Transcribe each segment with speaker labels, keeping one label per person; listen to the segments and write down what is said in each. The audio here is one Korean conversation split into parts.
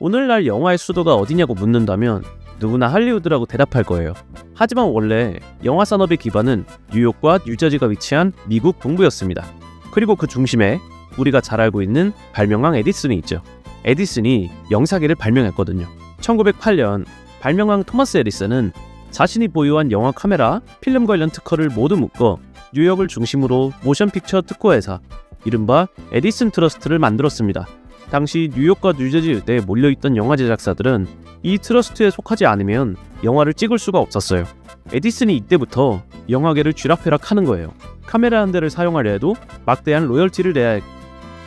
Speaker 1: 오늘날 영화의 수도가 어디냐고 묻는다면 누구나 할리우드라고 대답할 거예요. 하지만 원래 영화 산업의 기반은 뉴욕과 뉴저지가 위치한 미국 동부였습니다. 그리고 그 중심에 우리가 잘 알고 있는 발명왕 에디슨이 있죠. 에디슨이 영사기를 발명했거든요. 1908년 발명왕 토마스 에디슨은 자신이 보유한 영화 카메라, 필름 관련 특허를 모두 묶어 뉴욕을 중심으로 모션픽처 특허회사, 이른바 에디슨 트러스트를 만들었습니다. 당시 뉴욕과 뉴저지 일대에 몰려있던 영화 제작사들은 이 트러스트에 속하지 않으면 영화를 찍을 수가 없었어요. 에디슨이 이때부터 영화계를 쥐락펴락하는 거예요. 카메라 한 대를 사용하려 해도 막대한 로열티를 내야 했고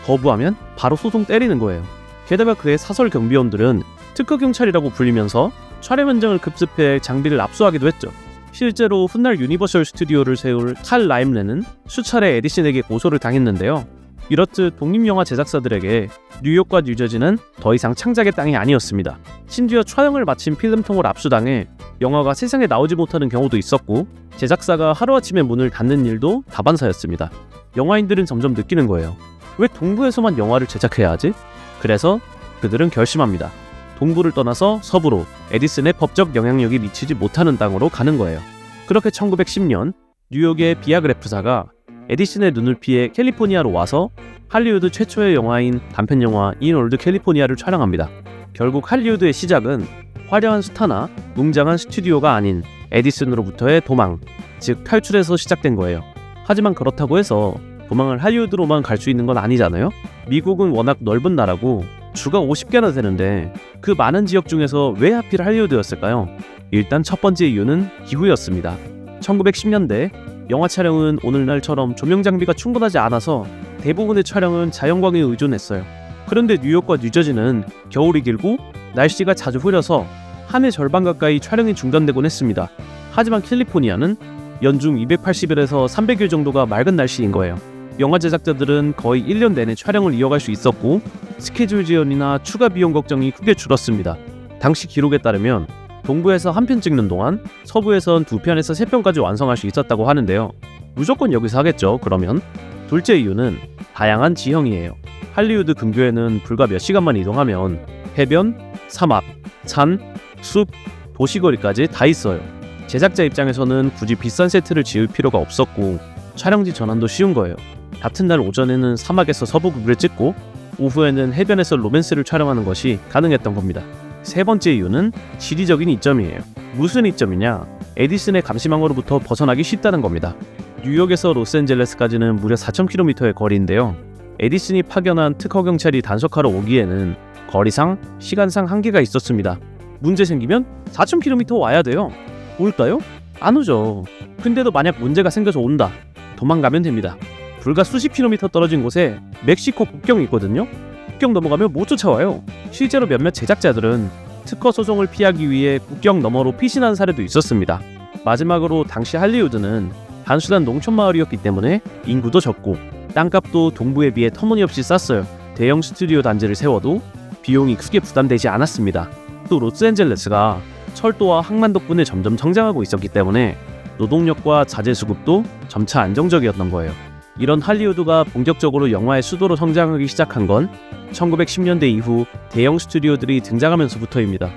Speaker 1: 거부하면 바로 소송 때리는 거예요. 게다가 그의 사설 경비원들은 특허 경찰이라고 불리면서 촬영 현장을 급습해 장비를 압수하기도 했죠. 실제로 훗날 유니버셜 스튜디오를 세울 칼 라임레는 수차례 에디슨에게 고소를 당했는데요. 이렇듯 독립영화 제작사들에게 뉴욕과 뉴저지는 더 이상 창작의 땅이 아니었습니다. 심지어 촬영을 마친 필름통을 압수당해 영화가 세상에 나오지 못하는 경우도 있었고 제작사가 하루아침에 문을 닫는 일도 다반사였습니다. 영화인들은 점점 느끼는 거예요. 왜 동부에서만 영화를 제작해야 하지? 그래서 그들은 결심합니다. 동부를 떠나서 서부로 에디슨의 법적 영향력이 미치지 못하는 땅으로 가는 거예요. 그렇게 1910년 뉴욕의 비아그래프사가 에디슨의 눈을 피해 캘리포니아로 와서 할리우드 최초의 영화인 단편영화 인 올드 캘리포니아를 촬영합니다. 결국 할리우드의 시작은 화려한 스타나 웅장한 스튜디오가 아닌 에디슨으로부터의 도망, 즉 탈출에서 시작된 거예요. 하지만 그렇다고 해서 도망을 할리우드로만 갈 수 있는 건 아니잖아요? 미국은 워낙 넓은 나라고 주가 50개나 되는데 그 많은 지역 중에서 왜 하필 할리우드였을까요? 일단 첫 번째 이유는 기후였습니다. 1910년대 영화 촬영은 오늘날처럼 조명 장비가 충분하지 않아서 대부분의 촬영은 자연광에 의존했어요. 그런데 뉴욕과 뉴저지는 겨울이 길고 날씨가 자주 흐려서 한 해 절반 가까이 촬영이 중단되곤 했습니다. 하지만 캘리포니아는 연중 280일에서 300일 정도가 맑은 날씨인 거예요. 영화 제작자들은 거의 1년 내내 촬영을 이어갈 수 있었고 스케줄 지연이나 추가 비용 걱정이 크게 줄었습니다. 당시 기록에 따르면 동부에서 한 편 찍는 동안 서부에선 2편에서 3편까지 완성할 수 있었다고 하는데요. 무조건 여기서 하겠죠, 그러면? 둘째 이유는 다양한 지형이에요. 할리우드 근교에는 불과 몇 시간만 이동하면 해변, 사막, 산, 숲, 도시거리까지 다 있어요. 제작자 입장에서는 굳이 비싼 세트를 지을 필요가 없었고 촬영지 전환도 쉬운 거예요. 같은 날 오전에는 사막에서 서부극을 찍고 오후에는 해변에서 로맨스를 촬영하는 것이 가능했던 겁니다. 세 번째 이유는 지리적인 이점이에요. 무슨 이점이냐? 에디슨의 감시망으로부터 벗어나기 쉽다는 겁니다. 뉴욕에서 로스앤젤레스까지는 무려 4,000km의 거리인데요. 에디슨이 파견한 특허 경찰이 단속하러 오기에는 거리상, 시간상 한계가 있었습니다. 문제 생기면 4,000km 와야 돼요. 올까요? 안 오죠. 근데도 만약 문제가 생겨서 온다. 도망가면 됩니다. 불과 수십 킬로미터 떨어진 곳에 멕시코 국경이 있거든요. 국경 넘어가면 못 쫓아와요. 실제로 몇몇 제작자들은 특허 소송을 피하기 위해 국경 너머로 피신한 사례도 있었습니다. 마지막으로 당시 할리우드는 단순한 농촌 마을이었기 때문에 인구도 적고 땅값도 동부에 비해 터무니없이 쌌어요. 대형 스튜디오 단지를 세워도 비용이 크게 부담되지 않았습니다. 또 로스앤젤레스가 철도와 항만 덕분에 점점 성장하고 있었기 때문에 노동력과 자재 수급도 점차 안정적이었던 거예요. 이런 할리우드가 본격적으로 영화의 수도로 성장하기 시작한 건 1910년대 이후 대형 스튜디오들이 등장하면서부터입니다.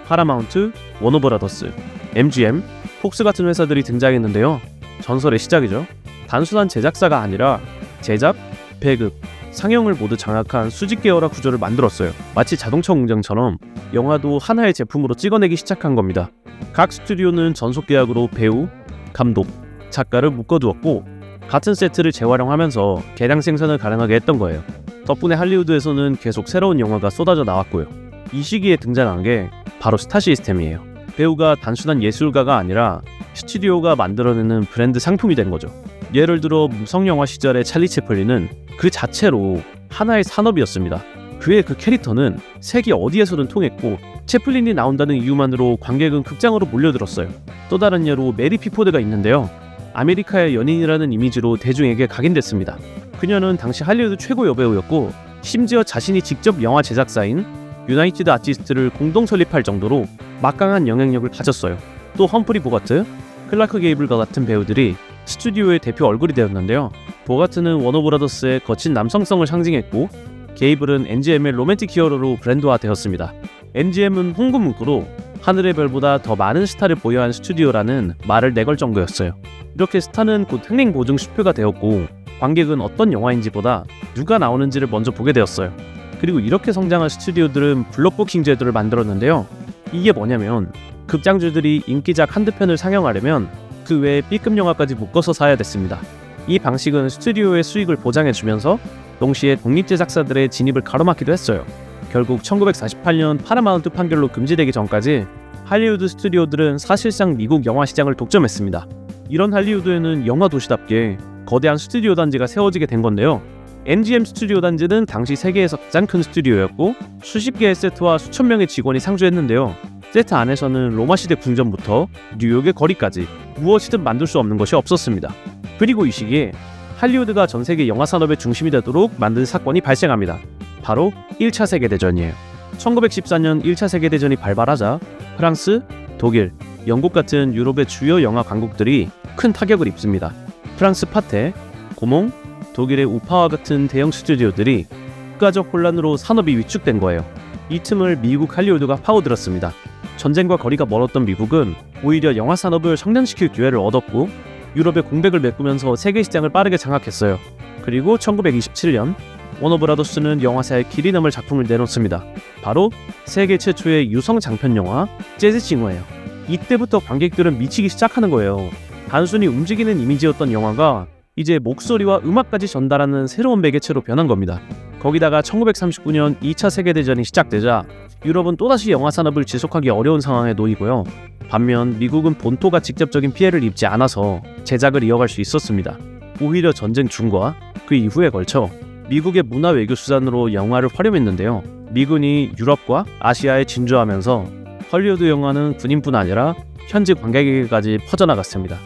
Speaker 1: 파라마운트, 워너브라더스, MGM, 폭스 같은 회사들이 등장했는데요. 전설의 시작이죠. 단순한 제작사가 아니라 제작, 배급, 상영을 모두 장악한 수직 계열화 구조를 만들었어요. 마치 자동차 공장처럼 영화도 하나의 제품으로 찍어내기 시작한 겁니다. 각 스튜디오는 전속 계약으로 배우, 감독, 작가를 묶어두었고 같은 세트를 재활용하면서 개량 생산을 가능하게 했던 거예요. 덕분에 할리우드에서는 계속 새로운 영화가 쏟아져 나왔고요. 이 시기에 등장한 게 바로 스타 시스템이에요. 배우가 단순한 예술가가 아니라 스튜디오가 만들어내는 브랜드 상품이 된 거죠. 예를 들어 무성영화 시절의 찰리 채플린은 그 자체로 하나의 산업이었습니다. 그의 그 캐릭터는 세계 어디에서든 통했고 채플린이 나온다는 이유만으로 관객은 극장으로 몰려들었어요. 또 다른 예로 메리 피포드가 있는데요. 아메리카의 연인이라는 이미지로 대중에게 각인됐습니다. 그녀는 당시 할리우드 최고 여배우였고 심지어 자신이 직접 영화 제작사인 유나이티드 아티스트를 공동 설립할 정도로 막강한 영향력을 가졌어요. 또 험프리 보가트, 클라크 게이블과 같은 배우들이 스튜디오의 대표 얼굴이 되었는데요. 보가트는 워너브라더스의 거친 남성성을 상징했고 게이블은 MGM의 로맨틱 히어로로 브랜드화되었습니다. MGM은 홍보 문구로 하늘의 별보다 더 많은 스타를 보유한 스튜디오라는 말을 내걸 정도였어요. 이렇게 스타는 곧 흥행 보증 수표가 되었고 관객은 어떤 영화인지보다 누가 나오는지를 먼저 보게 되었어요. 그리고 이렇게 성장한 스튜디오들은 블록부킹 제도를 만들었는데요. 이게 뭐냐면 극장주들이 인기작 한두 편을 상영하려면 그 외에 B급 영화까지 묶어서 사야 됐습니다. 이 방식은 스튜디오의 수익을 보장해주면서 동시에 독립제작사들의 진입을 가로막기도 했어요. 결국 1948년 파라마운트 판결로 금지되기 전까지 할리우드 스튜디오들은 사실상 미국 영화 시장을 독점했습니다. 이런 할리우드에는 영화 도시답게 거대한 스튜디오 단지가 세워지게 된 건데요. MGM 스튜디오 단지는 당시 세계에서 가장 큰 스튜디오였고 수십 개의 세트와 수천 명의 직원이 상주했는데요. 세트 안에서는 로마 시대 궁전부터 뉴욕의 거리까지 무엇이든 만들 수 없는 것이 없었습니다. 그리고 이 시기에 할리우드가 전 세계 영화 산업의 중심이 되도록 만든 사건이 발생합니다. 바로 1차 세계대전이에요. 1914년 1차 세계대전이 발발하자 프랑스, 독일, 영국 같은 유럽의 주요 영화 강국들이 큰 타격을 입습니다. 프랑스 파테, 고몽, 독일의 우파와 같은 대형 스튜디오들이 국가적 혼란으로 산업이 위축된 거예요. 이 틈을 미국 할리우드가 파고들었습니다. 전쟁과 거리가 멀었던 미국은 오히려 영화 산업을 성장시킬 기회를 얻었고 유럽의 공백을 메꾸면서 세계 시장을 빠르게 장악했어요. 그리고 1927년 워너브라더스는 영화사에 길이 남을 작품을 내놓습니다. 바로 세계 최초의 유성 장편 영화 재즈 싱어예요. 이때부터 관객들은 미치기 시작하는 거예요. 단순히 움직이는 이미지였던 영화가 이제 목소리와 음악까지 전달하는 새로운 매개체로 변한 겁니다. 거기다가 1939년 2차 세계대전이 시작되자 유럽은 또다시 영화 산업을 지속하기 어려운 상황에 놓이고요. 반면 미국은 본토가 직접적인 피해를 입지 않아서 제작을 이어갈 수 있었습니다. 오히려 전쟁 중과 그 이후에 걸쳐 미국의 문화 외교 수단으로 영화를 활용했는데요. 미군이 유럽과 아시아에 진주하면서 헐리우드 영화는 군인뿐 아니라 현지 관객에게까지 퍼져나갔습니다.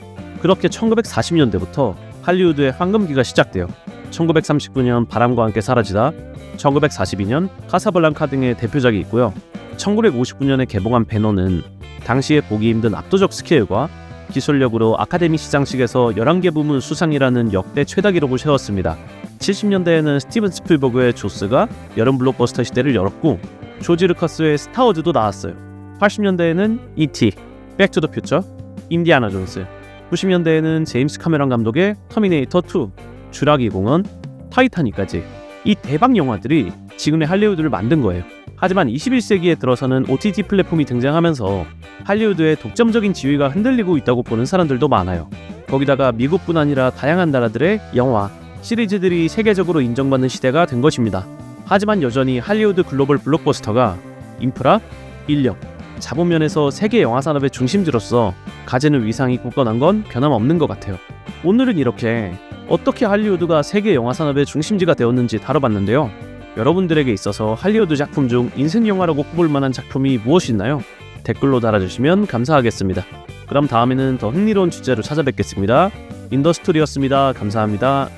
Speaker 1: 그렇게 1940년대부터 할리우드의 황금기가 시작돼요. 1939년 바람과 함께 사라지다, 1942년 카사블랑카 등의 대표작이 있고요. 1959년에 개봉한 배너는 당시에 보기 힘든 압도적 스케일과 기술력으로 아카데미 시상식에서 11개 부문 수상이라는 역대 최다 기록을 세웠습니다. 70년대에는 스티븐 스필버그의 조스가 여름 블록버스터 시대를 열었고 조지 루카스의 스타워즈도 나왔어요. 80년대에는 E.T., 백투더퓨처, 인디아나 존스, 90년대에는 제임스 카메론 감독의 터미네이터 2, 주라기 공원, 타이타닉까지 이 대박 영화들이 지금의 할리우드를 만든 거예요. 하지만 21세기에 들어서는 OTT 플랫폼이 등장하면서 할리우드의 독점적인 지위가 흔들리고 있다고 보는 사람들도 많아요. 거기다가 미국뿐 아니라 다양한 나라들의 영화, 시리즈들이 세계적으로 인정받는 시대가 된 것입니다. 하지만 여전히 할리우드 글로벌 블록버스터가 인프라, 인력, 자본 면에서 세계 영화 산업의 중심지로서 가지는 위상이 굳건한 건 변함없는 것 같아요. 오늘은 이렇게 어떻게 할리우드가 세계 영화 산업의 중심지가 되었는지 다뤄봤는데요. 여러분들에게 있어서 할리우드 작품 중 인생 영화라고 꼽을 만한 작품이 무엇이 있나요? 댓글로 달아주시면 감사하겠습니다. 그럼 다음에는 더 흥미로운 주제로 찾아뵙겠습니다. 인더스토리였습니다. 감사합니다.